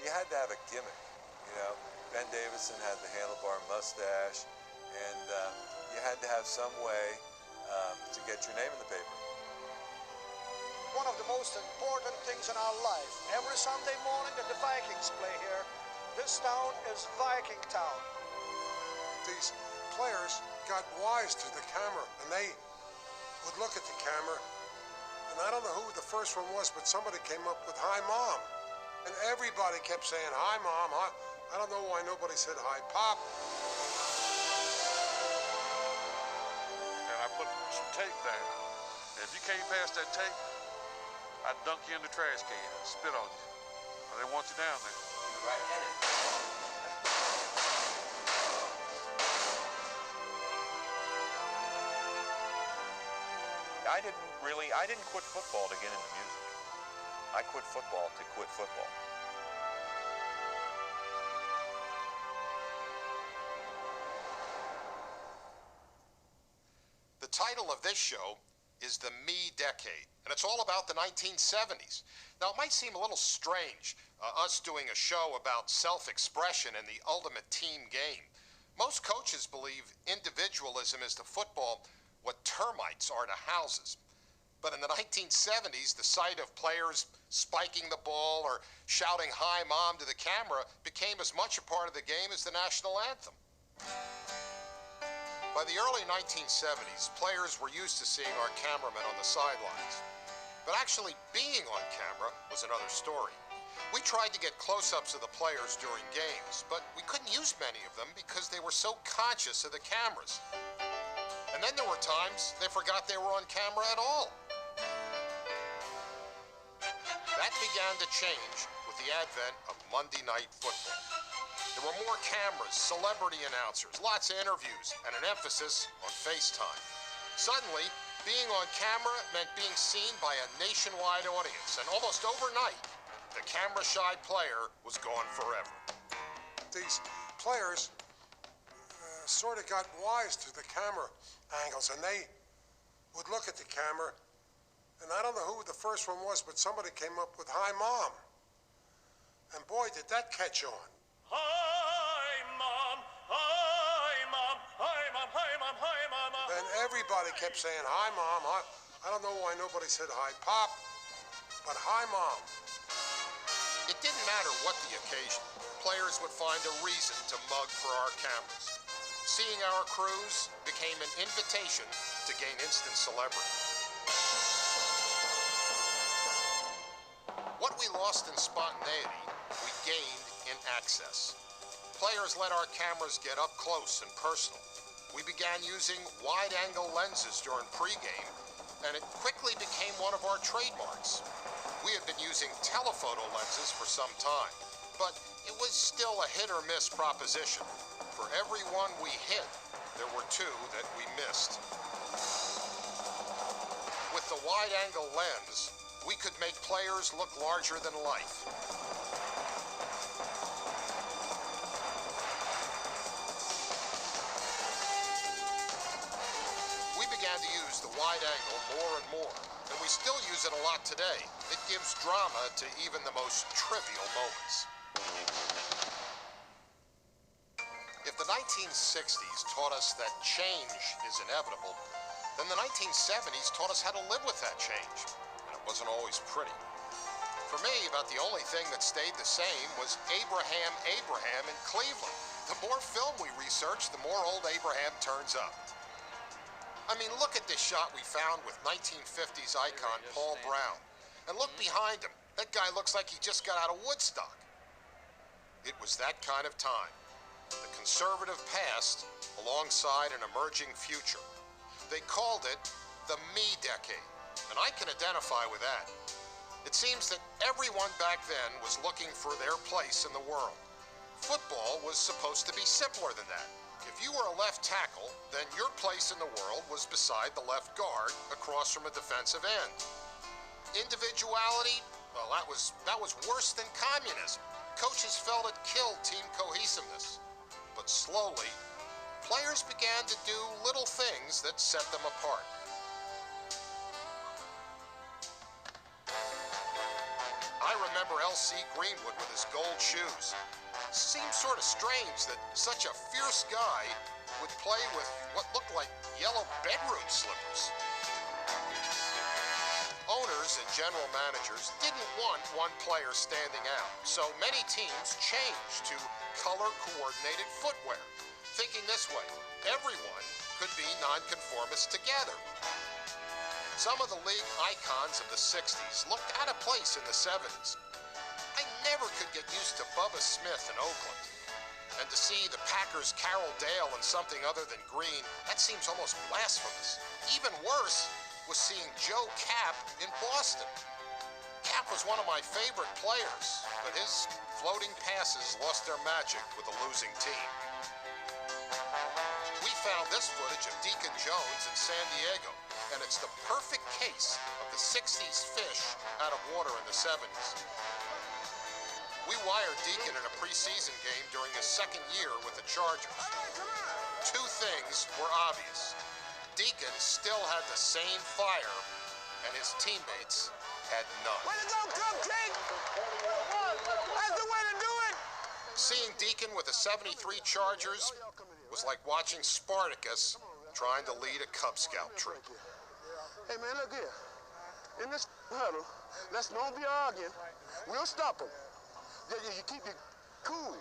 you had to have a gimmick. You know, Ben Davison had the handlebar mustache, and you had to have some way to get your name in the paper. One of the most important things in our life. Every Sunday morning that the Vikings play here, this town is Viking town. These players got wise to the camera, and they would look at the camera, and I don't know who the first one was, but somebody came up with "Hi, Mom." And everybody kept saying, "Hi, Mom." Hi. I don't know why nobody said "Hi, Pop." And I put some tape there. And if you came past that tape, I'd dunk you in the trash can, spit on you. I didn't want you down there. Right in it. I didn't quit football to get into music. I quit football to quit football. The title of this show is The Me Decade, and it's all about the 1970s. Now, it might seem a little strange, us doing a show about self-expression and the ultimate team game. Most coaches believe individualism is to football what termites are to houses. But in the 1970s, the sight of players spiking the ball or shouting "Hi, Mom" to the camera became as much a part of the game as the national anthem. By the early 1970s, players were used to seeing our cameramen on the sidelines. But actually being on camera was another story. We tried to get close-ups of the players during games, but we couldn't use many of them because they were so conscious of the cameras. And then there were times they forgot they were on camera at all. That began to change with the advent of Monday Night Football. There were more cameras, celebrity announcers, lots of interviews, and an emphasis on FaceTime. Suddenly, being on camera meant being seen by a nationwide audience, and almost overnight, the camera-shy player was gone forever. These players sort of got wise to the camera angles, and they would look at the camera, and I don't know who the first one was, but somebody came up with "Hi, Mom." And boy, did that catch on. Hi, Mom. Hi, Mom. Hi, Mom. Hi, Mom. Hi, Mama. And everybody kept saying "Hi, Mom." Hi. I don't know why nobody said "Hi, Pop," but "Hi, Mom." It didn't matter what the occasion. Players would find a reason to mug for our cameras. Seeing our crews became an invitation to gain instant celebrity. What we lost in spontaneity, we gained in access. Players let our cameras get up close and personal. We began using wide-angle lenses during pregame, and it quickly became one of our trademarks. We had been using telephoto lenses for some time, but it was still a hit-or-miss proposition. For every one we hit, there were two that we missed. With the wide-angle lens, we could make players look larger than life. We began to use the wide angle more and more, and we still use it a lot today. It gives drama to even the most trivial moments. If the 1960s taught us that change is inevitable, then the 1970s taught us how to live with that change. Wasn't always pretty. For me, about the only thing that stayed the same was Abraham in Cleveland. The more film we research, the more old Abraham turns up. I mean, look at this shot we found with 1950s icon Paul Brown. And look behind him. That guy looks like he just got out of Woodstock. It was that kind of time. The conservative past alongside an emerging future. They called it the Me Decade. And I can identify with that. It seems that everyone back then was looking for their place in the world. Football was supposed to be simpler than that. If you were a left tackle, then your place in the world was beside the left guard, across from a defensive end. Individuality, well, that was worse than communism. Coaches felt it killed team cohesiveness. But slowly, players began to do little things that set them apart. I remember L.C. Greenwood with his gold shoes. Seems sort of strange that such a fierce guy would play with what looked like yellow bedroom slippers. Owners and general managers didn't want one player standing out, so many teams changed to color-coordinated footwear, thinking this way, everyone could be nonconformists together. Some of the league icons of the 60s looked out of place in the 70s. I never could get used to Bubba Smith in Oakland. And to see the Packers' Carroll Dale in something other than green, that seems almost blasphemous. Even worse was seeing Joe Cap in Boston. Cap was one of my favorite players, but his floating passes lost their magic with a losing team. We found this footage of Deacon Jones in San Diego, and it's the perfect case of the 60s fish out of water in the 70s. We wired Deacon in a preseason game during his second year with the Chargers. Two things were obvious. Deacon still had the same fire, and his teammates had none. Way to go, Coach King! That's the way to do it! Seeing Deacon with the 73 Chargers was like watching Spartacus trying to lead a Cub Scout troop. Hey, man, look here. In this huddle, let's don't be arguing. We'll stop them. You keep it cool.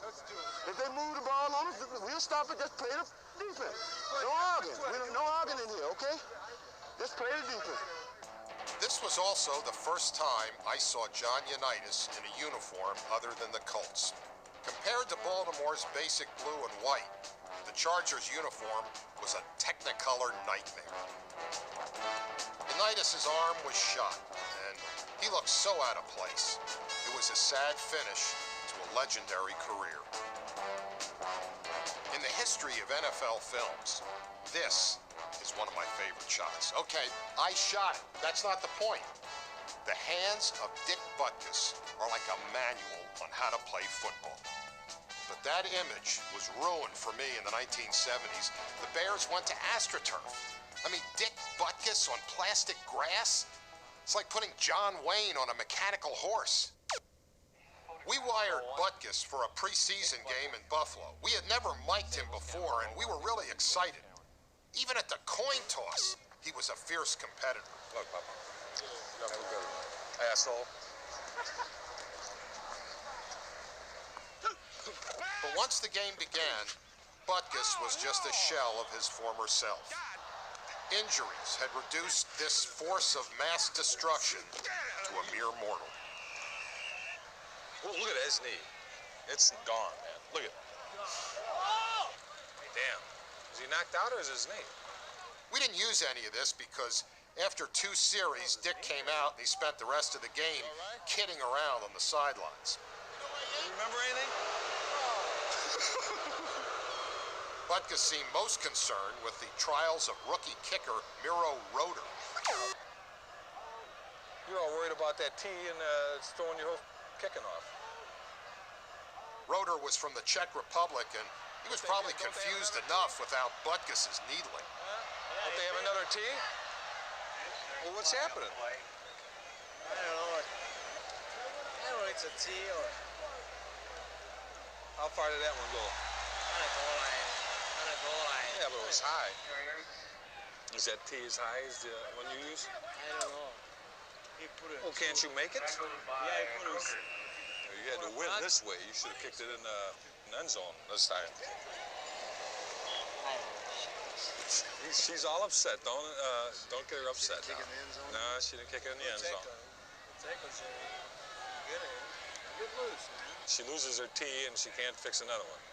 If they move the ball on us, we'll stop it. Just play the defense. No arguing. No arguing in here, okay? Just play the defense. This was also the first time I saw John Unitas in a uniform other than the Colts. Compared to Baltimore's basic blue and white, the Chargers' uniform was a Technicolor nightmare. Unitas' arm was shot, and he looked so out of place. It was a sad finish to a legendary career. In the history of NFL films, this is one of my favorite shots. Okay, I shot it. That's not the point. The hands of Dick Butkus are like a manual on how to play football. But that image was ruined for me in the 1970s. The Bears went to AstroTurf. I mean, Dick Butkus on plastic grass? It's like putting John Wayne on a mechanical horse. We wired Butkus for a preseason game in Buffalo. We had never mic'd him before, and we were really excited. Even at the coin toss, he was a fierce competitor. Look, Papa. Have a good one. Asshole. But once the game began, Butkus was just a shell of his former self. Injuries had reduced this force of mass destruction to a mere mortal. Well, look at his knee. It's gone, man. Look at it. Hey, damn. Is he knocked out or is his knee? We didn't use any of this because after 2 series, Dick came out and he spent the rest of the game kidding around on the sidelines. You remember anything? Butkus seemed most concerned with the trials of rookie kicker Miro Roeder. You're all worried about that tee and it's throwing your whole kicking off. Roeder was from the Czech Republic, and he was probably confused enough without Butkus's needling. Don't they have another tee? Well, what's happening? I don't know. I don't know, it's a tee or... How far did that one go? On a goal line. On a goal line. Yeah, but it was high. Is that tee as high as the one you use? I don't know. He put it... Well, can't you make it? Yeah, he put it... You had to win this way. You should have kicked it in the end zone this time. She's all upset. Don't get her upset. She didn't kick it in the end zone? No, she didn't kick it in the end zone. She loses her tee and she can't fix another one.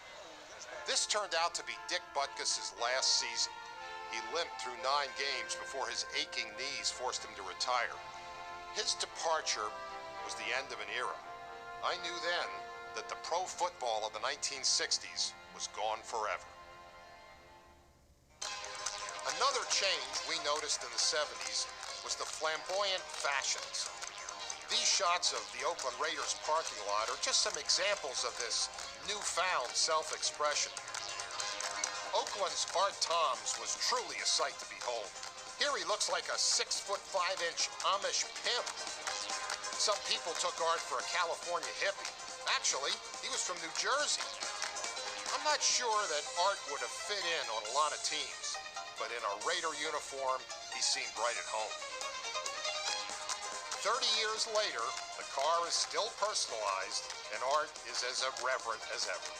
This turned out to be Dick Butkus's last season. He limped through 9 games before his aching knees forced him to retire. His departure was the end of an era. I knew then that the pro football of the 1960s was gone forever. Another change we noticed in the 70s was the flamboyant fashions. These shots of the Oakland Raiders parking lot are just some examples of this newfound self-expression. Oakland's Art Toms was truly a sight to behold. Here he looks like a 6'5" Amish pimp. Some people took Art for a California hippie. Actually, he was from New Jersey. I'm not sure that Art would have fit in on a lot of teams, but in a Raider uniform, he seemed right at home. 30 years later, the car is still personalized, and Art is as irreverent as ever.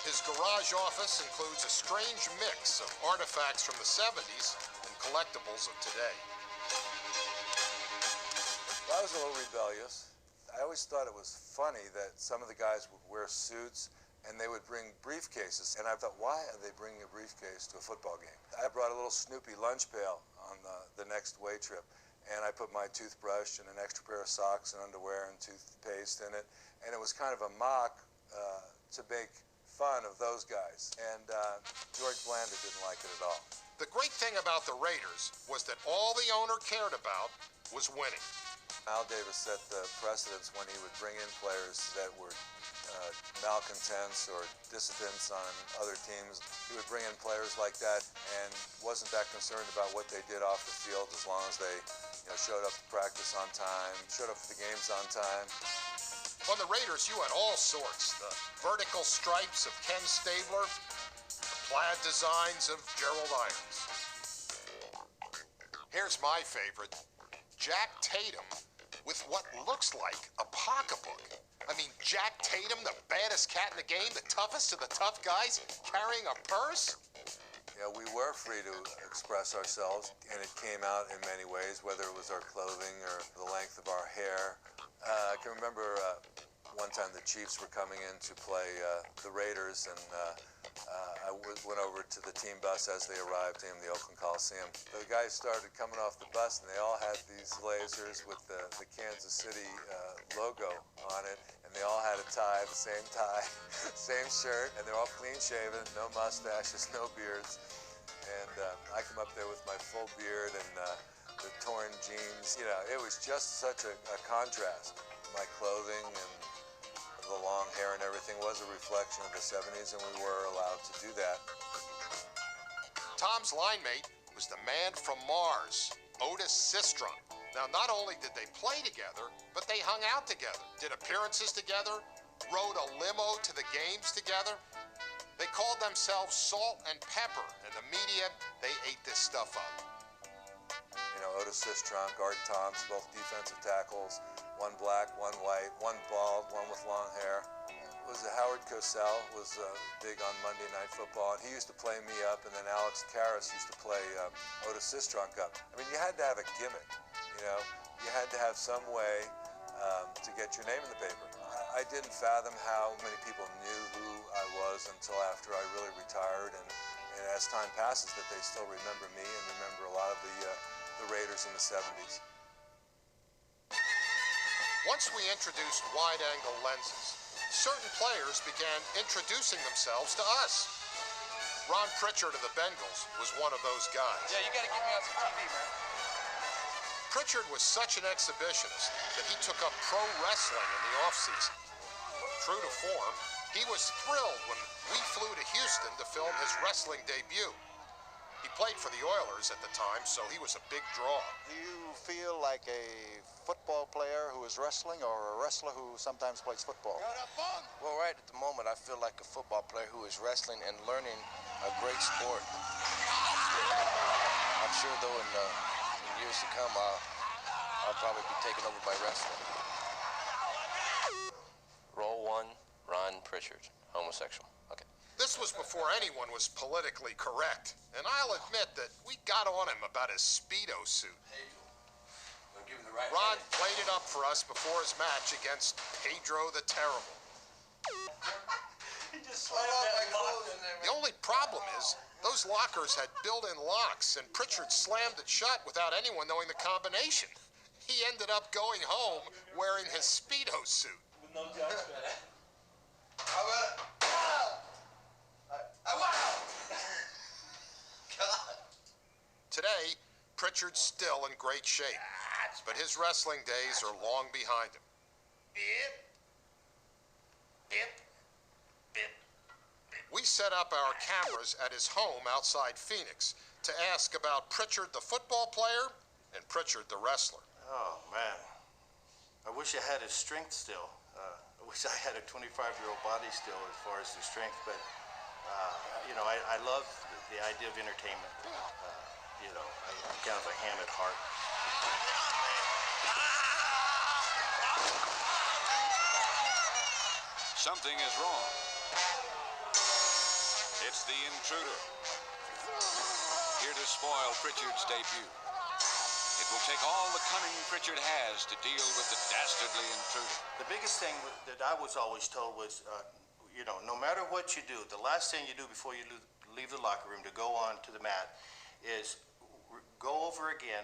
His garage office includes a strange mix of artifacts from the 70s and collectibles of today. Well, I was a little rebellious. I always thought it was funny that some of the guys would wear suits and they would bring briefcases. And I thought, why are they bringing a briefcase to a football game? I brought a little Snoopy lunch pail on the next away trip. And I put my toothbrush and an extra pair of socks and underwear and toothpaste in it. And it was kind of a mock to make fun of those guys. And George Blanda didn't like it at all. The great thing about the Raiders was that all the owner cared about was winning. Al Davis set the precedence when he would bring in players that were malcontents or dissidents on other teams. He would bring in players like that and wasn't that concerned about what they did off the field as long as they showed up to practice on time, showed up for the games on time. On the Raiders, you had all sorts. The vertical stripes of Ken Stabler, the plaid designs of Gerald Irons. Here's my favorite, Jack Tatum with what looks like a pocketbook. I mean, Jack Tatum, the baddest cat in the game, the toughest of the tough guys, carrying a purse? Yeah, we were free to express ourselves, and it came out in many ways, whether it was our clothing or the length of our hair. I can remember one time the Chiefs were coming in to play the Raiders, and I went over to the team bus as they arrived in the Oakland Coliseum. The guys started coming off the bus, and they all had these blazers with the Kansas City logo on it, and they all had a tie, the same tie, same shirt, and they're all clean-shaven, no mustaches, no beards. And I come up there with my full beard and the torn jeans. It was just such a contrast. My clothing and the long hair and everything was a reflection of the 70s, and we were allowed to do that. Tom's line mate was the man from Mars, Otis Sistrunk. Now, not only did they play together, but they hung out together, did appearances together, rode a limo to the games together. They called themselves Salt and Pepper, and the media, they ate this stuff up. Otis Sistrunk, Art Toms, both defensive tackles, one black, one white, one bald, one with long hair. Howard Cosell was big on Monday Night Football, and he used to play me up, and then Alex Karras used to play Otis Sistrunk up. I mean, you had to have a gimmick, You had to have some way to get your name in the paper. I didn't fathom how many people knew who I was until after I really retired, and as time passes, that they still remember me and remember a lot of the Raiders in the 70s. Once we introduced wide-angle lenses, certain players began introducing themselves to us. Ron Pritchard of the Bengals was one of those guys. Yeah, you gotta get me on some TV, man. Pritchard was such an exhibitionist that he took up pro wrestling in the offseason. True to form, he was thrilled when we flew to Houston to film his wrestling debut. He played for the Oilers at the time, so he was a big draw. Do you feel like a football player who is wrestling or a wrestler who sometimes plays football? Well, right at the moment, I feel like a football player who is wrestling and learning a great sport. I'm sure, though, in years to come, I'll probably be taken over by wrestling. Role 1, Ron Pritchard, homosexual. Okay. This was before anyone was politically correct, and I'll admit that we got on him about his Speedo suit. Ron played it up for us before his match against Pedro the Terrible. He just slammed that lock in there. The only problem is, those lockers had built-in locks, and Pritchard slammed it shut without anyone knowing the combination. He ended up going home wearing his Speedo suit. With no judgment. Today, Pritchard's still in great shape, but his wrestling days are long behind him. We set up our cameras at his home outside Phoenix to ask about Pritchard the football player and Pritchard the wrestler. Oh, man. I wish I had his strength still. I wish I had a 25-year-old body still as far as the strength, but, you know, I love the idea of entertainment. You know, I'm kind of a ham at heart. Something is wrong. It's the intruder, here to spoil Pritchard's debut. It will take all the cunning Pritchard has to deal with the dastardly intruder. The biggest thing that I was always told was, you know, no matter what you do, the last thing you do before you leave the locker room to go on to the mat is go over again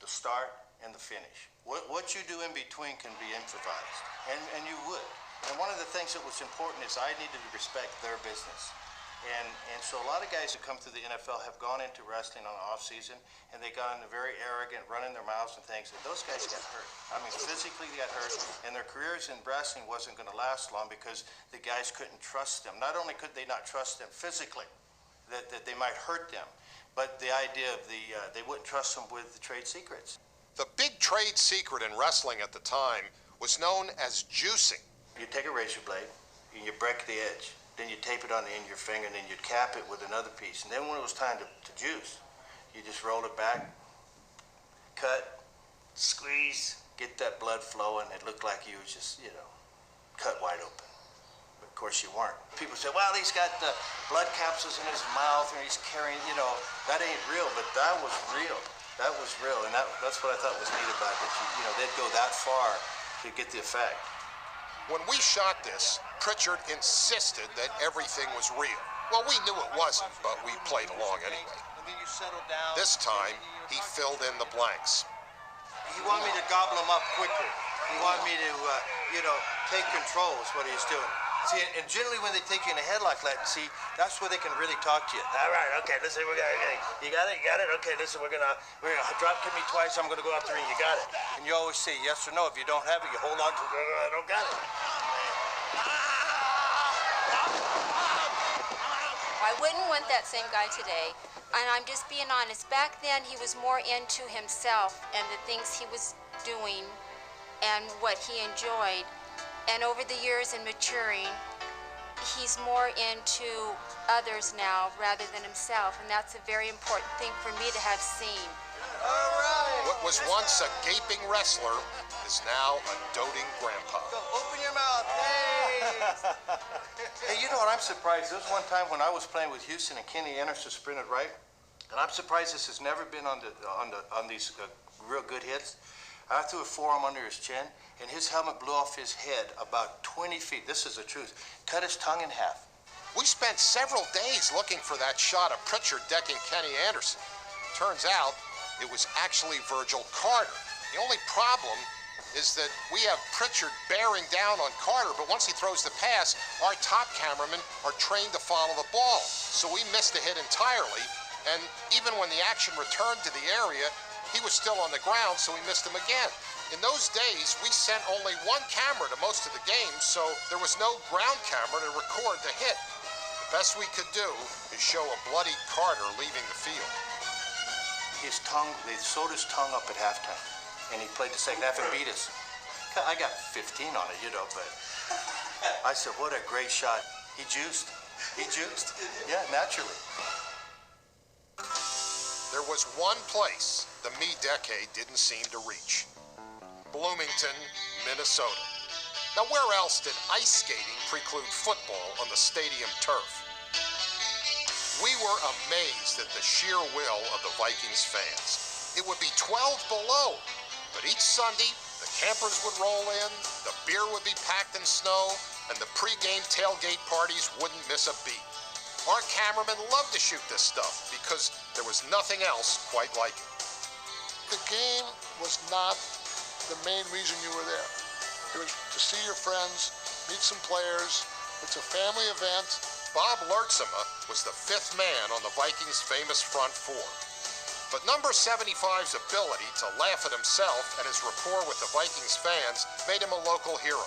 the start and the finish. What you do in between can be improvised, and you would. And one of the things that was important is I needed to respect their business. And so a lot of guys who come to the NFL have gone into wrestling on the off season, and they got into very arrogant, running their mouths and things, and those guys got hurt. I mean, physically they got hurt, and their careers in wrestling wasn't going to last long because the guys couldn't trust them. Not only could they not trust them physically, that they might hurt them, but the idea of they wouldn't trust them with the trade secrets. The big trade secret in wrestling at the time was known as juicing. You take a razor blade, and you break the edge. Then you tape it on the end of your finger, and then you'd cap it with another piece. And then when it was time to juice, you just roll it back, cut, squeeze, get that blood flowing. It looked like you was just, you know, cut wide open. But of course you weren't. People say, well, he's got the blood capsules in his mouth, and he's carrying, you know, that ain't real. But that was real. That was real, and that's what I thought was neat about it. You know, they'd go that far to get the effect. When we shot this, Pritchard insisted that everything was real. Well, we knew it wasn't, but we played along anyway. This time, he filled in the blanks. He wanted me to gobble him up quicker. He wanted me to, you know, take control is what he was doing. See, and generally when they take you in a headlock like that, see, that's where they can really talk to you. All right, okay, listen, you got it? Okay, listen, we're gonna drop kick me twice, I'm gonna go out there and you got it. And you always say yes or no. If you don't have it, you hold on to it, I don't got it. I wouldn't want that same guy today, and I'm just being honest. Back then, he was more into himself and the things he was doing and what he enjoyed. And over the years in maturing, he's more into others now rather than himself, and that's a very important thing for me to have seen. All right. What was once a gaping wrestler is now a doting grandpa. Go, open your mouth. Hey. Hey, you know what? I'm surprised. There was one time when I was playing with Houston and Kenny Anderson sprinted right, and I'm surprised this has never been on these real good hits. I threw a forearm under his chin, and his helmet blew off his head about 20 feet. This is the truth. Cut his tongue in half. We spent several days looking for that shot of Pritchard decking Kenny Anderson. Turns out, it was actually Virgil Carter. The only problem is that we have Pritchard bearing down on Carter, but once he throws the pass, our top cameramen are trained to follow the ball. So we missed the hit entirely, and even when the action returned to the area, he was still on the ground, so we missed him again. In those days, we sent only one camera to most of the games, so there was no ground camera to record the hit. The best we could do is show a bloody Carter leaving the field. His tongue, they sewed his tongue up at halftime, and he played the second half and beat us. I got 15 on it, you know, but I said, what a great shot. He juiced. He juiced. Yeah, naturally. There was one place the me decade didn't seem to reach. Bloomington, Minnesota. Now, where else did ice skating preclude football on the stadium turf? We were amazed at the sheer will of the Vikings fans. It would be 12 below, but each Sunday, the campers would roll in, the beer would be packed in snow, and the pregame tailgate parties wouldn't miss a beat. Our cameramen loved to shoot this stuff because there was nothing else quite like it. The game was not the main reason you were there. It was to see your friends, meet some players. It's a family event. Bob Lertzema was the fifth man on the Vikings' famous front four. But number 75's ability to laugh at himself and his rapport with the Vikings fans made him a local hero.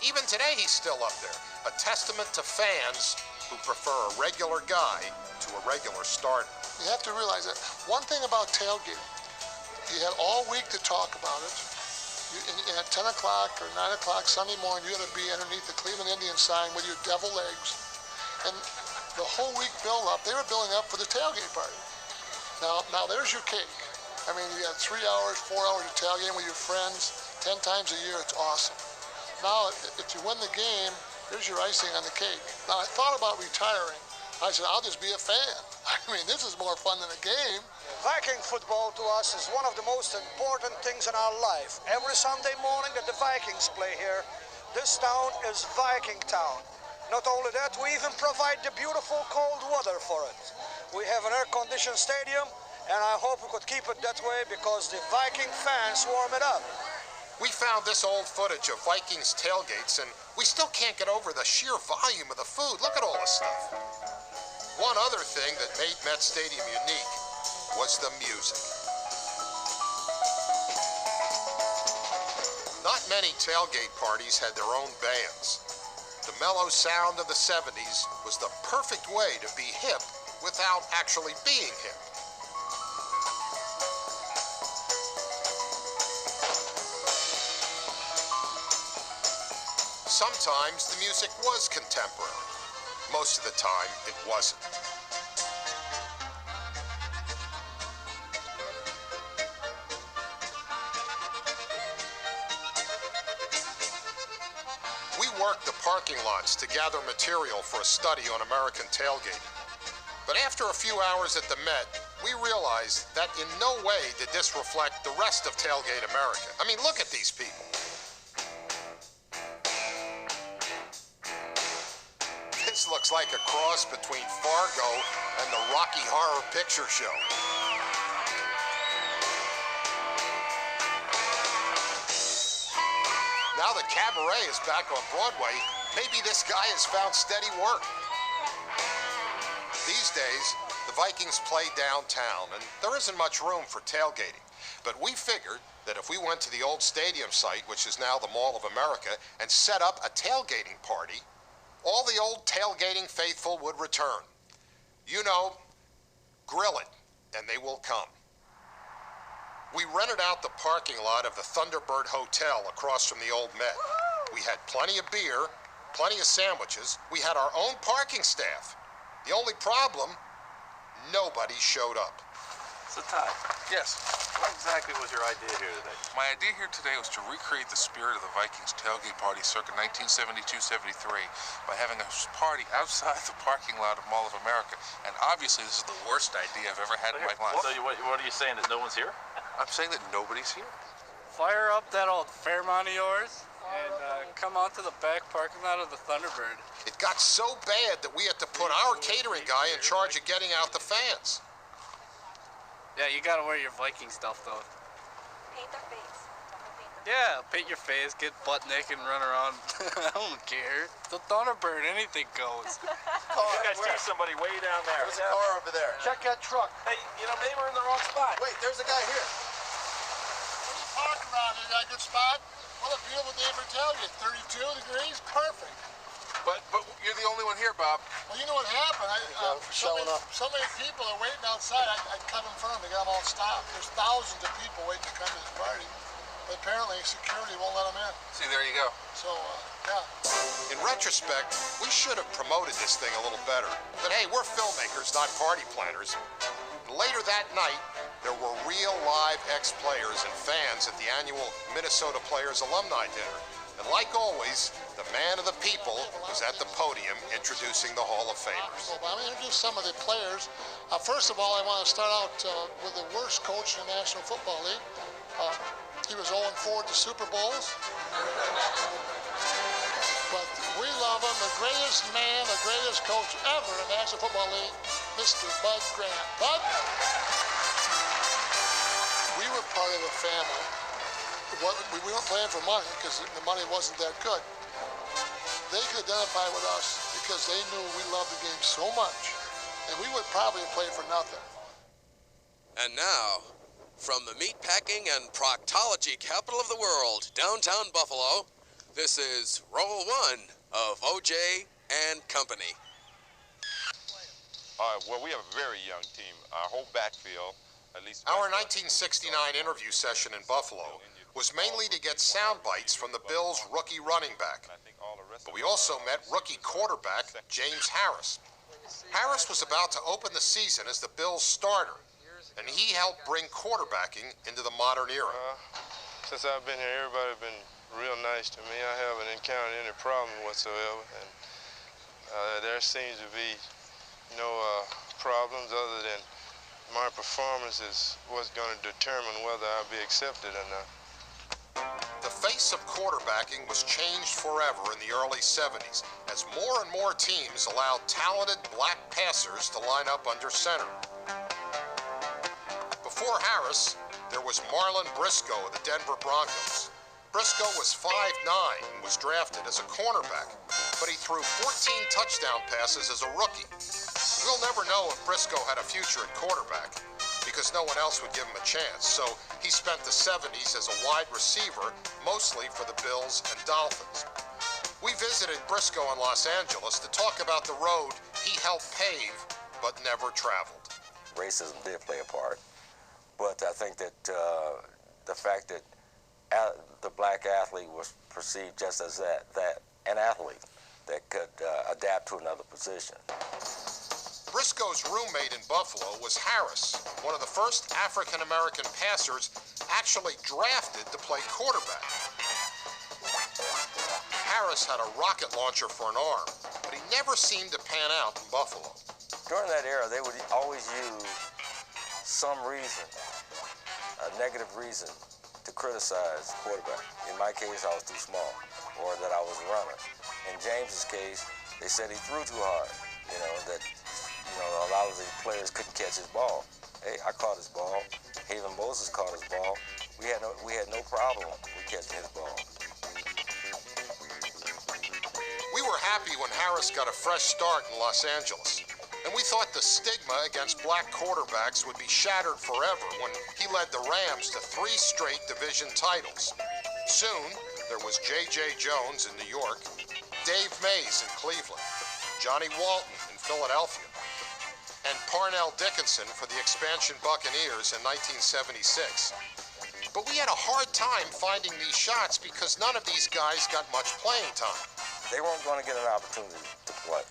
Even today, he's still up there, a testament to fans who prefer a regular guy to a regular starter. You have to realize that one thing about tailgating, You had all week to talk about it. And at 10 o'clock or 9 o'clock Sunday morning, you had to be underneath the Cleveland Indian sign with your devil eggs. And the whole week build-up, they were building up for the tailgate party. Now there's your cake. I mean, you got 3 hours, 4 hours of tailgating with your friends, 10 times a year. It's awesome. Now, if you win the game, there's your icing on the cake. Now, I thought about retiring. I said, I'll just be a fan. I mean, this is more fun than a game. Viking football to us is one of the most important things in our life. Every Sunday morning that the Vikings play here, this town is Viking town. Not only that, we even provide the beautiful cold weather for it. We have an air-conditioned stadium, and I hope we could keep it that way because the Viking fans warm it up. We found this old footage of Vikings tailgates, and we still can't get over the sheer volume of the food. Look at all this stuff. One other thing that made Met Stadium unique was the music. Not many tailgate parties had their own bands. The mellow sound of the 70s was the perfect way to be hip without actually being hip. Sometimes the music was contemporary. Most of the time, it wasn't. We worked the parking lots to gather material for a study on American tailgating. But after a few hours at the Met, we realized that in no way did this reflect the rest of Tailgate America. I mean, look at these people. This looks like a cross between Fargo and the Rocky Horror Picture Show. Now that Cabaret is back on Broadway, maybe this guy has found steady work. These days, the Vikings play downtown, and there isn't much room for tailgating. But we figured that if we went to the old stadium site, which is now the Mall of America, and set up a tailgating party, all the old tailgating faithful would return. You know, grill it, and they will come. We rented out the parking lot of the Thunderbird Hotel across from the old Met. We had plenty of beer, plenty of sandwiches. We had our own parking staff. The only problem, nobody showed up. So Todd, Yes. what exactly was your idea here today? My idea here today was to recreate the spirit of the Vikings tailgate party circa 1972-73 by having a party outside the parking lot of Mall of America. And obviously, this is the worst idea I've ever had in my life. So what are you saying, that no one's here? I'm saying that nobody's here. Fire up that old Fairmont of yours and come out to the back parking lot of the Thunderbird. It got so bad that we had to put our catering guy in charge of getting out the fans. Yeah, you gotta wear your Viking stuff though. Paint their face. Yeah, paint your face, get butt naked and run around. I don't care. The Thunderbird, anything goes. You guys see somebody way down there. There's a car over there. Check that truck. Hey, you know, maybe we're in the wrong spot. Wait, there's a guy here. What are you talking about? You got a good spot? What a beautiful day for tailgate. 32 degrees, perfect. But you're the only one here, Bob. Well, you know what happened? So many people are waiting outside. I cut in front of them. They got them all stopped. There's thousands of people waiting to come to this party. But apparently security won't let them in. See, there you go. So, yeah. In retrospect, we should have promoted this thing a little better. But hey, we're filmmakers, not party planners. And later that night, there were real live ex-players and fans at the annual Minnesota Players Alumni Dinner. And like always, the man of the people was at the podium introducing the Hall of Famers. I'm going to introduce some of the players. First of all, I want to start out with the worst coach in the National Football League. He was 0-4 at the Super Bowls. But we love him, the greatest man, the greatest coach ever in the National Football League, Mr. Bud Grant. Bud, we were part of a family. We weren't playing for money because the money wasn't that good. They could identify with us because they knew we loved the game so much, and we would probably play for nothing. And now, from the meatpacking and proctology capital of the world, downtown Buffalo, this is Roll One of O.J. and Company. Well, we have a very young team. Our whole backfield, Our 1969 interview session in Buffalo was mainly to get sound bites from the Bills' rookie running back. But we also met rookie quarterback James Harris. Harris was about to open the season as the Bills' starter, and he helped bring quarterbacking into the modern era. Since I've been here, everybody's been real nice to me. I haven't encountered any problem whatsoever, and there seems to be no problems other than my performance is what's going to determine whether I'll be accepted or not. The face of quarterbacking was changed forever in the early 70s as more and more teams allowed talented black passers to line up under center. Before Harris, there was Marlon Briscoe of the Denver Broncos. Briscoe was 5'9" and was drafted as a cornerback, but he threw 14 touchdown passes as a rookie. We'll never know if Briscoe had a future at quarterback because no one else would give him a chance, so he spent the 70s as a wide receiver, mostly for the Bills and Dolphins. We visited Briscoe in Los Angeles to talk about the road he helped pave but never traveled. Racism did play a part, but I think that the fact that the black athlete was perceived just as an athlete that could adapt to another position. Briscoe's roommate in Buffalo was Harris, one of the first African-American passers actually drafted to play quarterback. Harris had a rocket launcher for an arm, but he never seemed to pan out in Buffalo. During that era, they would always use some reason, a negative reason, to criticize the quarterback. In my case, I was too small, or that I was a runner. In James's case, they said he threw too hard, that a lot of the players couldn't catch his ball. Hey, I caught his ball. Haven Moses caught his ball. We had no problem with catching his ball. We were happy when Harris got a fresh start in Los Angeles, and we thought the stigma against black quarterbacks would be shattered forever when he led the Rams to 3 straight division titles. Soon, there was J.J. Jones in New York, Dave Mays in Cleveland, Johnny Walton in Philadelphia, and Parnell Dickinson for the expansion Buccaneers in 1976. But we had a hard time finding these shots because none of these guys got much playing time. They weren't going to get an opportunity to play,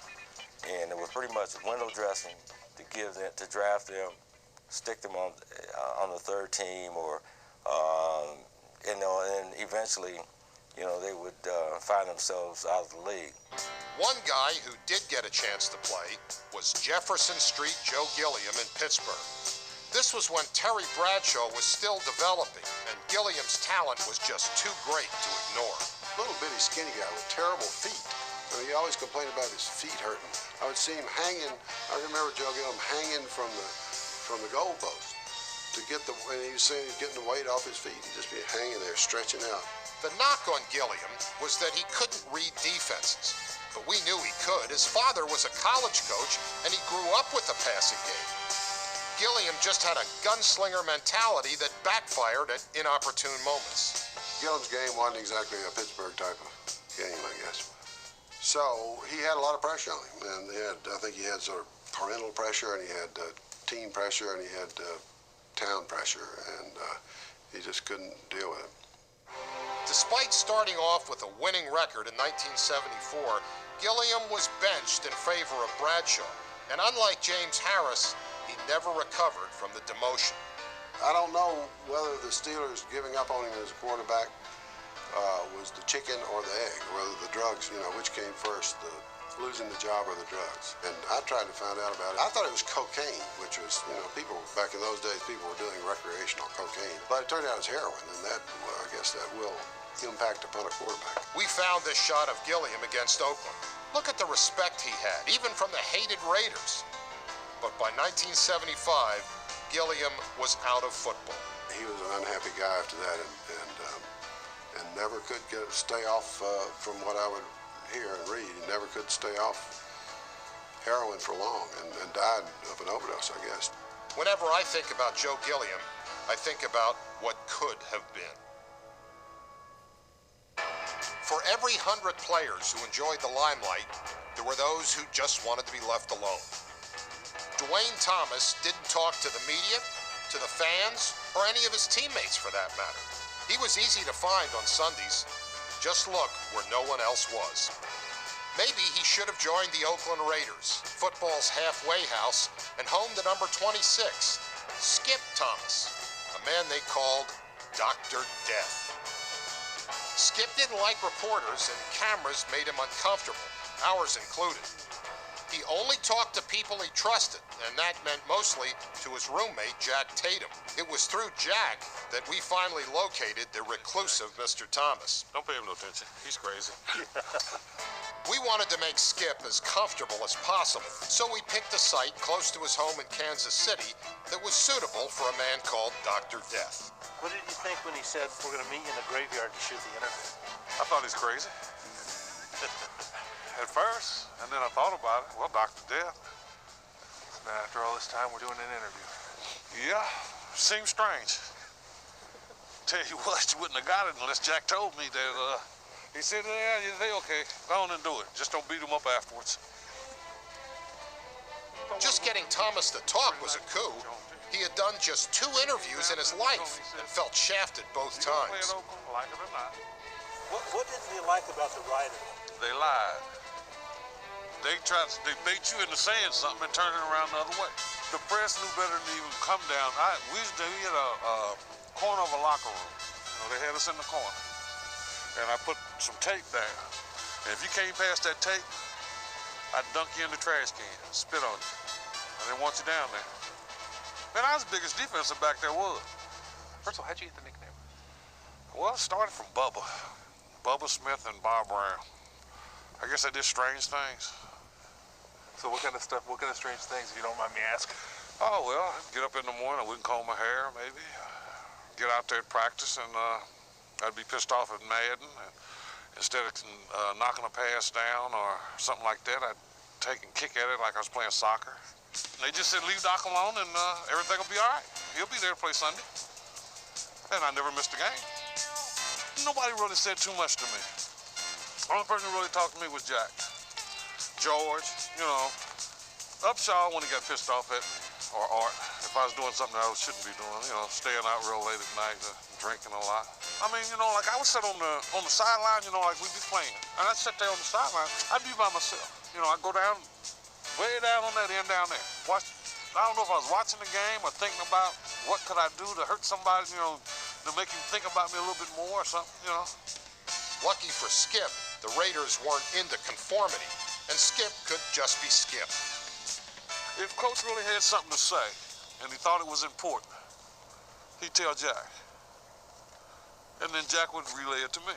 and it was pretty much window dressing to draft them, stick them on the third team, or and eventually, they would find themselves out of the league. One guy who did get a chance to play was Jefferson Street Joe Gilliam in Pittsburgh. This was when Terry Bradshaw was still developing, and Gilliam's talent was just too great to ignore. Little bitty skinny guy with terrible feet. He always complained about his feet hurting. I would see him hanging. I remember Joe Gilliam hanging from the goalpost when he was saying he was getting the weight off his feet. He'd just be hanging there, stretching out. The knock on Gilliam was that he couldn't read defenses. But we knew he could. His father was a college coach, and he grew up with a passing game. Gilliam just had a gunslinger mentality that backfired at inopportune moments. Gilliam's game wasn't exactly a Pittsburgh type of game, I guess. So he had a lot of pressure on him, and I think he had sort of parental pressure, and he had team pressure, and he had town pressure, and he just couldn't deal with it. Despite starting off with a winning record in 1974, Gilliam was benched in favor of Bradshaw, and unlike James Harris, he never recovered from the demotion. I don't know whether the Steelers giving up on him as a quarterback was the chicken or the egg, or whether the drugs, which came first, losing the job or the drugs. And I tried to find out about it. I thought it was cocaine, which was, people, back in those days, people were doing recreational cocaine. But it turned out it was heroin, and that, I guess that will impact upon a quarterback. We found this shot of Gilliam against Oakland. Look at the respect he had, even from the hated Raiders. But by 1975, Gilliam was out of football. He was an unhappy guy after that, and never could stay off from what I would hear and read. He never could stay off heroin for long, and died of an overdose, I guess. Whenever I think about Joe Gilliam, I think about what could have been. For every 100 players who enjoyed the limelight, there were those who just wanted to be left alone. Dwayne Thomas didn't talk to the media, to the fans, or any of his teammates for that matter. He was easy to find on Sundays. Just look where no one else was. Maybe he should have joined the Oakland Raiders, football's halfway house, and home to number 26, Skip Thomas, a man they called Dr. Death. Skip didn't like reporters, and cameras made him uncomfortable, ours included. He only talked to people he trusted, and that meant mostly to his roommate, Jack Tatum. It was through Jack that we finally located the reclusive Mr. Thomas. Don't pay him no attention. He's crazy. We wanted to make Skip as comfortable as possible, so we picked a site close to his home in Kansas City that was suitable for a man called Dr. Death. What did you think when he said, we're going to meet you in the graveyard to shoot the interview? I thought he's crazy. At first, and then I thought about it. Well, Dr. Death. Now, after all this time, we're doing an interview. Yeah, seems strange. Tell you what, you wouldn't have got it unless Jack told me that, he said, yeah, they okay. Go on and do it. Just don't beat him up afterwards. Just getting Thomas to talk was a coup. He had done just 2 interviews in his life and felt shafted both times. Like it or not. What did you like about the writer? They lied. They bait you into saying something and turn it around the other way. The press knew better than to even come down. We had a corner of a locker room. You know, they had us in the corner. And I put some tape down. And if you came past that tape, I'd dunk you in the trash can, spit on you. I didn't want you down there. Man, I was the biggest defensive back there was. First of all, how'd you get the nickname? Well, it started from Bubba. Bubba Smith and Bob Brown. I guess I did strange things. So what kind of stuff, what kind of strange things, if you don't mind me asking? Oh, well, I'd get up in the morning, I wouldn't comb my hair, maybe. Get out there at practice, and I'd be pissed off at Madden. And instead of knocking a pass down or something like that, I'd take and kick at it like I was playing soccer. And they just said, leave Doc alone, and everything will be all right. He'll be there to play Sunday. And I never missed a game. Nobody really said too much to me. The only person who really talked to me was Jack. George, you know, Upshaw when he got pissed off at me, or Art, if I was doing something I shouldn't be doing, you know, staying out real late at night, drinking a lot. I mean, you know, like I would sit on the sideline, you know, like we'd be playing, and I'd sit there on the sideline, I'd be by myself. You know, I'd go down, way down on that end down there. Watch, I don't know if I was watching the game or thinking about what could I do to hurt somebody, you know, to make him think about me a little bit more or something, you know. Lucky for Skip, the Raiders weren't into conformity, and Skip could just be Skip. If Coach really had something to say, and he thought it was important, he'd tell Jack. And then Jack would relay it to me.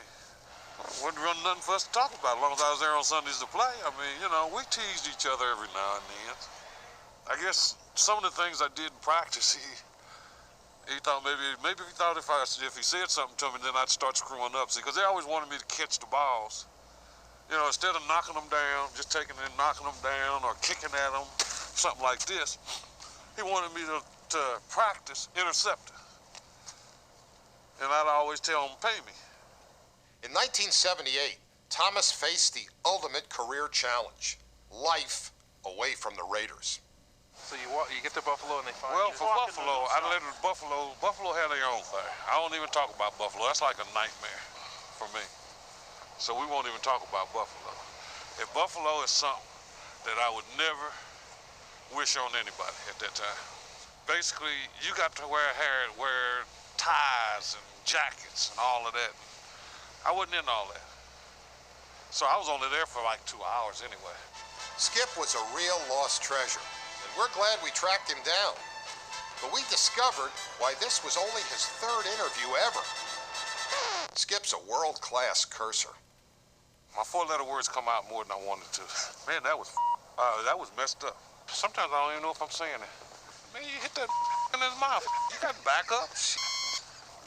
Wouldn't run nothing for us to talk about as long as I was there on Sundays to play. I mean, you know, we teased each other every now and then. I guess some of the things I did in practice, he thought maybe he thought if he said something to me, then I'd start screwing up. See, because they always wanted me to catch the balls. You know, instead of knocking them down, just taking and knocking them down or kicking at them, something like this, he wanted me to practice intercepting. And I'd always tell him, pay me. In 1978, Thomas faced the ultimate career challenge, life away from the Raiders. So you get to Buffalo and they find Well, you? for Buffalo, I lived in Buffalo had their own thing. I don't even talk about Buffalo. That's like a nightmare for me. So we won't even talk about Buffalo. If Buffalo is something that I would never wish on anybody at that time. Basically, you got to wear ties and jackets and all of that. I wasn't in all that. So I was only there for like 2 hours anyway. Skip was a real lost treasure, and we're glad we tracked him down. But we discovered why this was only his 3rd interview ever. Skip's a world-class cursor. My 4-letter words come out more than I wanted to. Man, that was messed up. Sometimes I don't even know if I'm saying it. Man, you hit that in his mouth. You got to back up.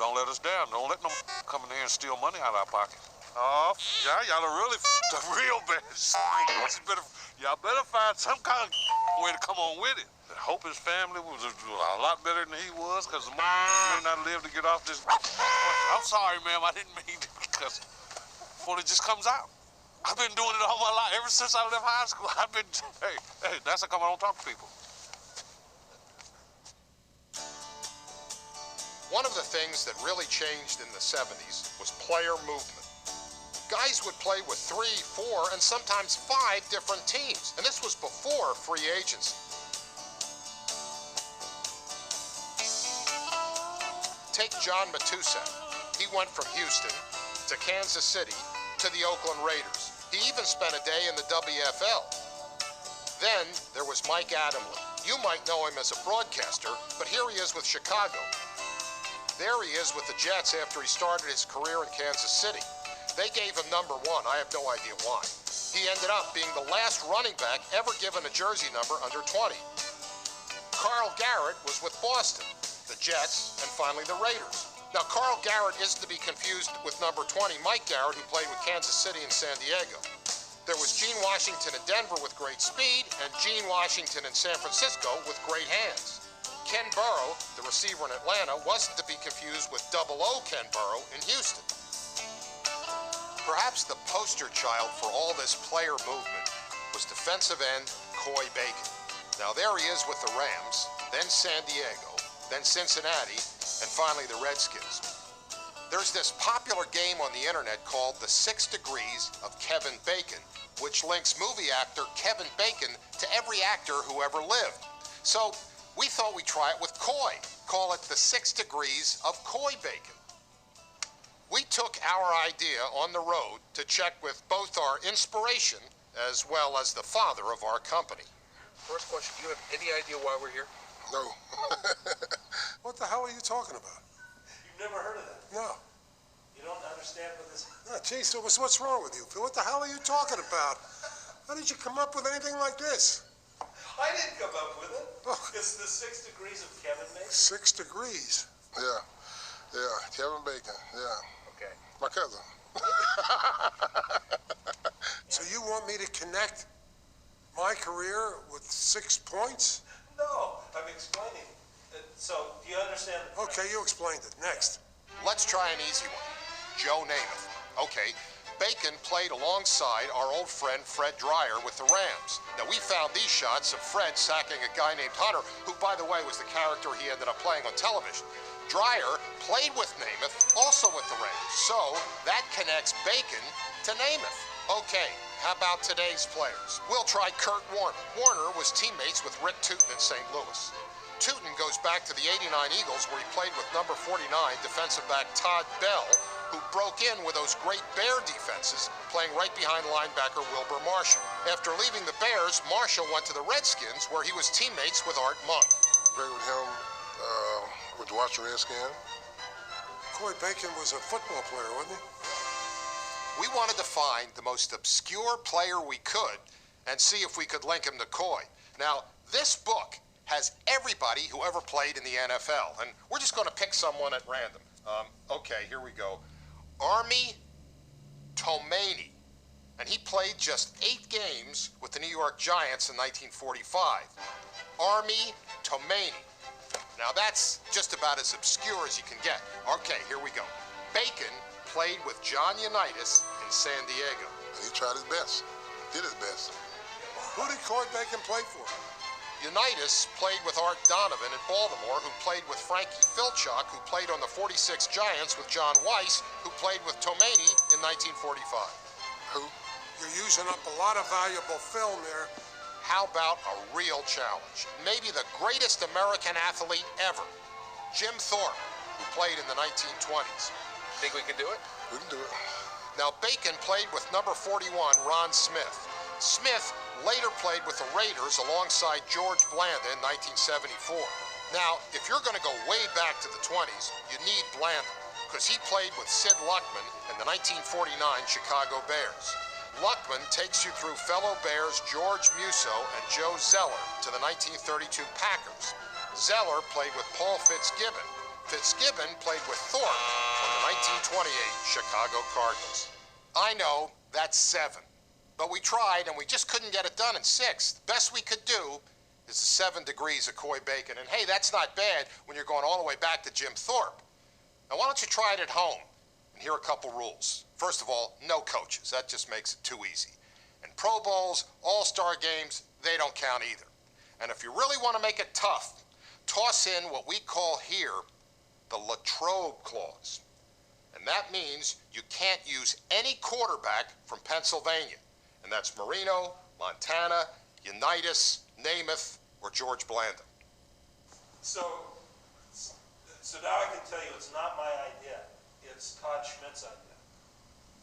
Don't let us down. Don't let no come in here and steal money out of our pocket. Oh, y'all are really up real bad. Y'all better find some kind of way to come on with it. I hope his family was a lot better than he was, because the man may not live to get off this. I'm sorry, ma'am. I didn't mean to, because it just comes out. I've been doing it all my life. Ever since I left high school, I've been, hey, that's how come I don't talk to people. One of the things that really changed in the 70s was player movement. Guys would play with 3, 4, and sometimes 5 different teams, and this was before free agency. Take John Matusek. He went from Houston to Kansas City to the Oakland Raiders. He even spent a day in the WFL. Then there was Mike Adamle. You might know him as a broadcaster, but here he is with Chicago. There he is with the Jets after he started his career in Kansas City. They gave him number 1. I have no idea why. He ended up being the last running back ever given a jersey number under 20. Carl Garrett was with Boston, the Jets, and finally the Raiders. Now, Carl Garrett isn't to be confused with number 20, Mike Garrett, who played with Kansas City and San Diego. There was Gene Washington in Denver with great speed, and Gene Washington in San Francisco with great hands. Ken Burrow, the receiver in Atlanta, wasn't to be confused with 00 Ken Burrow in Houston. Perhaps the poster child for all this player movement was defensive end Coy Bacon. Now there he is with the Rams, then San Diego, then Cincinnati, and finally the Redskins. There's this popular game on the internet called The 6 Degrees of Kevin Bacon, which links movie actor Kevin Bacon to every actor who ever lived. So we thought we'd try it with Coy. Call it The 6 Degrees of Coy Bacon. We took our idea on the road to check with both our inspiration as well as the father of our company. First question, do you have any idea why we're here? No. What the hell are you talking about? You've never heard of that? No. You don't understand what this is? No, geez, what's wrong with you, Phil? What the hell are you talking about? How did you come up with anything like this? I didn't come up with it. Oh. It's the 6 Degrees of Kevin Bacon. 6 degrees. Yeah, Kevin Bacon, yeah. Okay. My cousin. So you want me to connect my career with 6 points? No, I'm explaining. So, do you understand? Okay, you explained it. Next. Let's try an easy one. Joe Namath. Okay, Bacon played alongside our old friend Fred Dreyer with the Rams. Now, we found these shots of Fred sacking a guy named Hunter, who, by the way, was the character he ended up playing on television. Dreyer played with Namath, also with the Rams. So, that connects Bacon to Namath. Okay, how about today's players? We'll try Kurt Warner. Warner was teammates with Rick Tootin in St. Louis. Tootin goes back to the '89 Eagles, where he played with number 49 defensive back Todd Bell, who broke in with those great Bear defenses, playing right behind linebacker Wilbur Marshall. After leaving the Bears, Marshall went to the Redskins, where he was teammates with Art Monk. Played with him with the Washington Redskins. Coy Bacon was a football player, wasn't he? We wanted to find the most obscure player we could and see if we could link him to Coy. Now, this book has everybody who ever played in the NFL, and we're just going to pick someone at random. Okay, here we go. Army Tomaney, and he played just 8 games with the New York Giants in 1945. Army Tomaney. Now that's just about as obscure as you can get. Okay, here we go. Bacon played with John Unitas in San Diego. He tried his best, did his best. Who did Coy Bacon play for? Unitas played with Art Donovan in Baltimore, who played with Frankie Filchuk, who played on the 46 Giants with John Weiss, who played with Tomaney in 1945. Who? You're using up a lot of valuable film there. How about a real challenge? Maybe the greatest American athlete ever, Jim Thorpe, who played in the 1920s. Think we can do it? We can do it. Now, Bacon played with number 41, Ron Smith. Smith later played with the Raiders alongside George Blanda in 1974. Now, if you're going to go way back to the 20s, you need Blanda, because he played with Sid Luckman in the 1949 Chicago Bears. Luckman takes you through fellow Bears George Musso and Joe Zeller to the 1932 Packers. Zeller played with Paul Fitzgibbon. Fitzgibbon played with Thorpe on the 1928 Chicago Cardinals. I know, that's 7. But we tried, and we just couldn't get it done in 6. The best we could do is the 7 degrees of Coy Bacon. And hey, that's not bad when you're going all the way back to Jim Thorpe. Now, why don't you try it at home? And here are a couple rules. First of all, no coaches. That just makes it too easy. And Pro Bowls, All-Star games, they don't count either. And if you really want to make it tough, toss in what we call here the Latrobe Clause. And that means you can't use any quarterback from Pennsylvania. And that's Marino, Montana, Unitas, Namath, or George Blanda. So now I can tell you it's not my idea. It's Todd Schmidt's idea.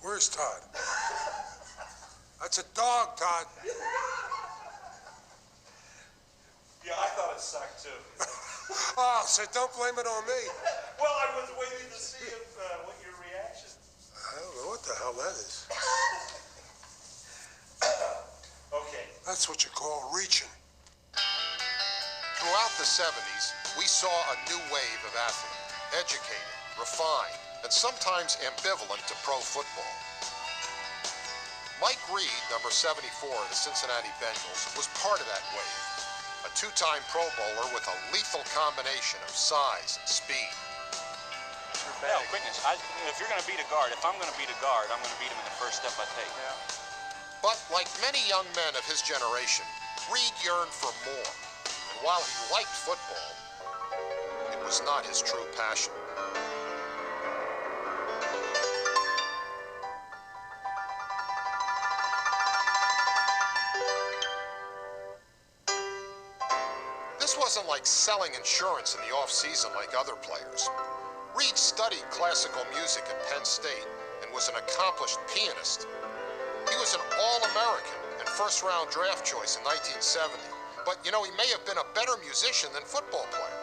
Where's Todd? That's a dog, Todd. Yeah, I thought it sucked too. Oh, so don't blame it on me. Well, I was waiting to see what your reaction. I don't know what the hell that is. Okay. That's what you call reaching. Throughout the 70s, we saw a new wave of athlete, educated, refined, and sometimes ambivalent to pro football. Mike Reid, number 74 of the Cincinnati Bengals, was part of that wave. A two-time Pro Bowler with a lethal combination of size and speed. No, quickness. If you're going to beat a guard, if I'm going to beat a guard, I'm going to beat him in the first step I take. Yeah. But like many young men of his generation, Reid yearned for more. And while he liked football, it was not his true passion. This wasn't like selling insurance in the off-season like other players. Reid studied classical music at Penn State and was an accomplished pianist. He was an All-American and first-round draft choice in 1970. But, you know, he may have been a better musician than football player.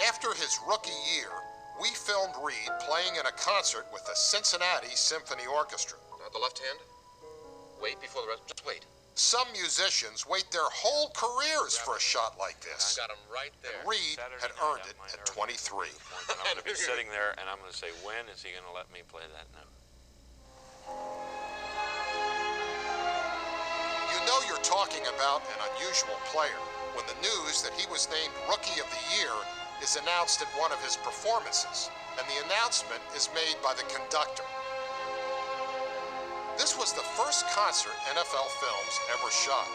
After his rookie year, we filmed Reid playing in a concert with the Cincinnati Symphony Orchestra. The left hand? Wait before the rest. Just wait. Some musicians wait their whole careers for a shot like this. I got him right there. And Reid had earned it at 23. I'm going to be sitting there and I'm going to say, when is he going to let me play that note? You know you're talking about an unusual player when the news that he was named Rookie of the Year is announced at one of his performances, and the announcement is made by the conductor. This was the first concert NFL Films ever shot.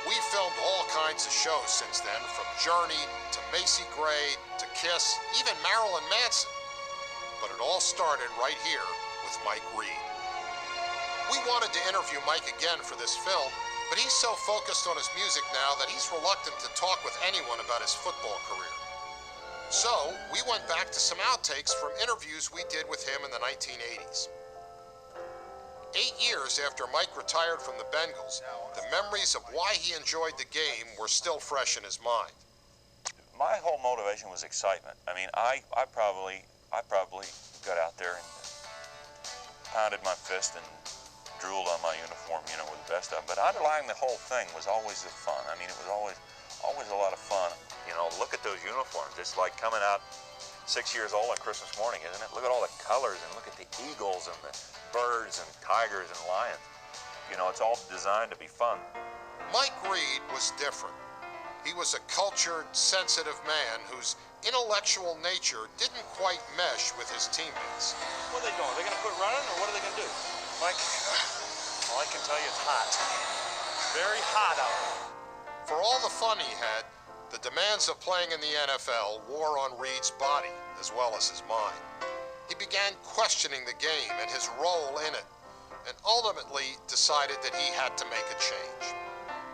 We filmed all kinds of shows since then, from Journey to Macy Gray to Kiss, even Marilyn Manson. But it all started right here with Mike Reid. We wanted to interview Mike again for this film, but he's so focused on his music now that he's reluctant to talk with anyone about his football career. So we went back to some outtakes from interviews we did with him in the 1980s. 8 years after Mike retired from the Bengals, the memories of why he enjoyed the game were still fresh in his mind. My whole motivation was excitement. I mean, I probably got out there and pounded my fist and drooled on my uniform, you know, with the best of them. But underlying the whole thing was always the fun. I mean, it was always a lot of fun. You know, look at those uniforms. It's like coming out 6 years old on Christmas morning, isn't it? Look at all the colors and look at the eagles and the birds and tigers and lions. You know, it's all designed to be fun. Mike Reid was different. He was a cultured, sensitive man whose intellectual nature didn't quite mesh with his teammates. What are they doing? Are they going to quit running, or what are they going to do? Mike, all I can tell you is hot. Very hot out there. For all the fun he had, the demands of playing in the NFL wore on Reid's body as well as his mind. He began questioning the game and his role in it, and ultimately decided that he had to make a change.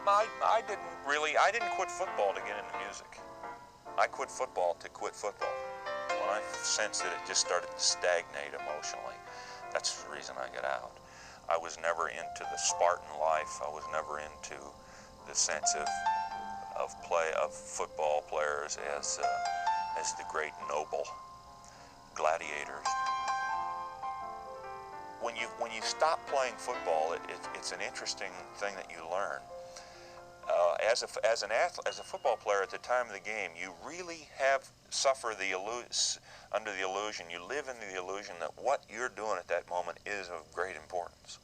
I didn't quit football to get into music. I quit football to quit football. When I sensed that it just started to stagnate emotionally, that's the reason I got out. I was never into the Spartan life. I was never into the sense of football players as the great noble gladiators. When you stop playing football, it's an interesting thing that you learn. As a football player at the time of the game, you really suffer under the illusion. You live into the illusion that what you're doing at that moment is of great importance.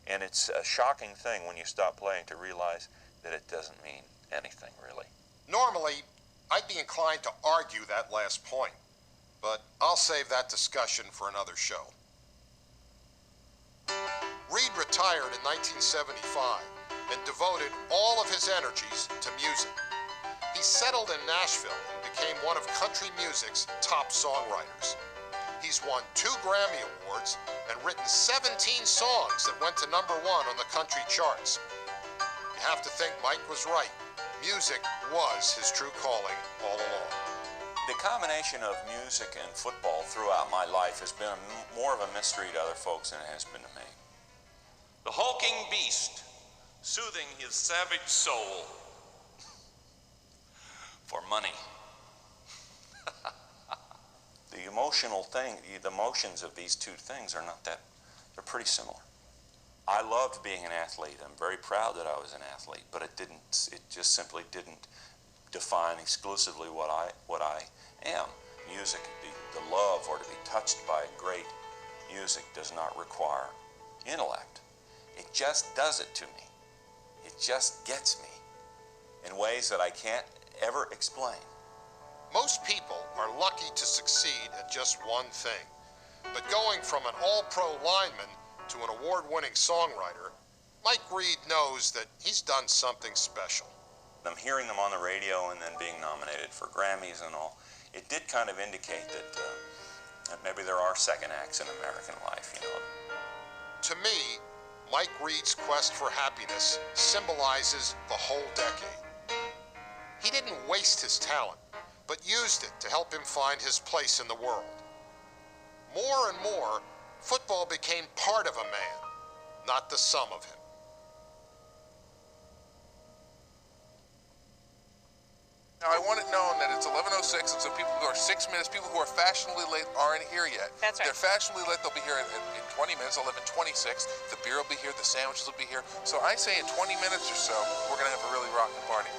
And it's a shocking thing when you stop playing to realize that it doesn't mean anything, really. Normally, I'd be inclined to argue that last point, but I'll save that discussion for another show. Reid retired in 1975 and devoted all of his energies to music. He settled in Nashville and became one of country music's top songwriters. He's won 2 Grammy Awards and written 17 songs that went to #1 on the country charts. You have to think Mike was right. Music was his true calling all along. The combination of music and football throughout my life has been more of a mystery to other folks than it has been to me. The hulking beast, soothing his savage soul. For money. The emotions of these two things are not that, they're pretty similar. I loved being an athlete. I'm very proud that I was an athlete, but it just simply didn't define exclusively what I am. Music, the love or to be touched by great music does not require intellect. It just does it to me. It just gets me in ways that I can't ever explain. Most people are lucky to succeed at just one thing. But going from an all-pro lineman to an award-winning songwriter, Mike Reid knows that he's done something special. I'm hearing them on the radio and then being nominated for Grammys and all. It did kind of indicate that maybe there are second acts in American life, you know. To me, Mike Reid's quest for happiness symbolizes the whole decade. He didn't waste his talent, but used it to help him find his place in the world. More and more, football became part of a man, not the sum of him. Now, I want it known that it's 11:06, and so people who are 6 minutes, people who are fashionably late aren't here yet. That's right. They're fashionably late. They'll be here in 20 minutes, 11:26. The beer will be here. The sandwiches will be here. So I say in 20 minutes or so, we're going to have a really rocking party.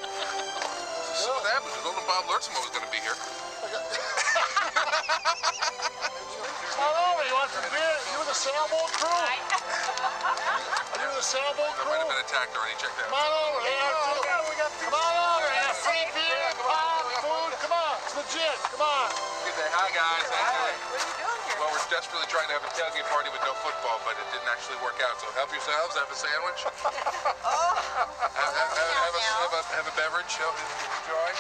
So what happens? Golden Bob Lurtzimo was going to be here. Come over, you want some beer? You the sailboat crew? Are you the sailboat crew? I might have been attacked already. Check that out. Come on over here. Come on over here. Free beer, pop, food. Come on. It's legit. Come on. Good day. Hi, guys. What are you doing here? Well, we're desperately trying to have a tailgate party with no football, but it didn't actually work out. So help yourselves. Have a sandwich. Have a beverage. Enjoy.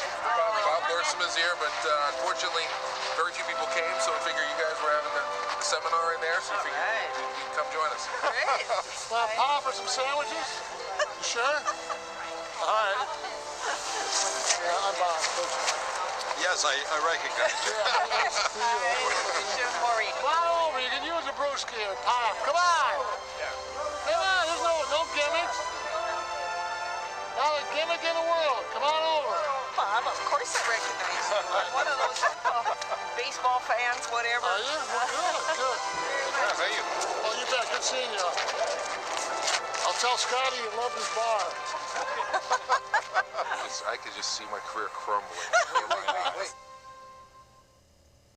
Bob Lurtzimo is here, but unfortunately, very few people came, so we figure you guys were having the seminar in there, so we figured you can come join us. Great. Want to pop for some sandwiches? You sure? All right. Yeah, I'm Bob. Yes, I recognize you. Come on over. You can use a brewski or pop. Come on. Come on. There's no gimmicks. Not a gimmick in the world. Come on over. Bob, of course I recognize you. I'm one of those baseball fans, whatever. Are you? Well, good. Thank you. Oh, you bet. Good seeing you. I'll tell Scotty you love his bar. I could just see my career crumbling. Wait.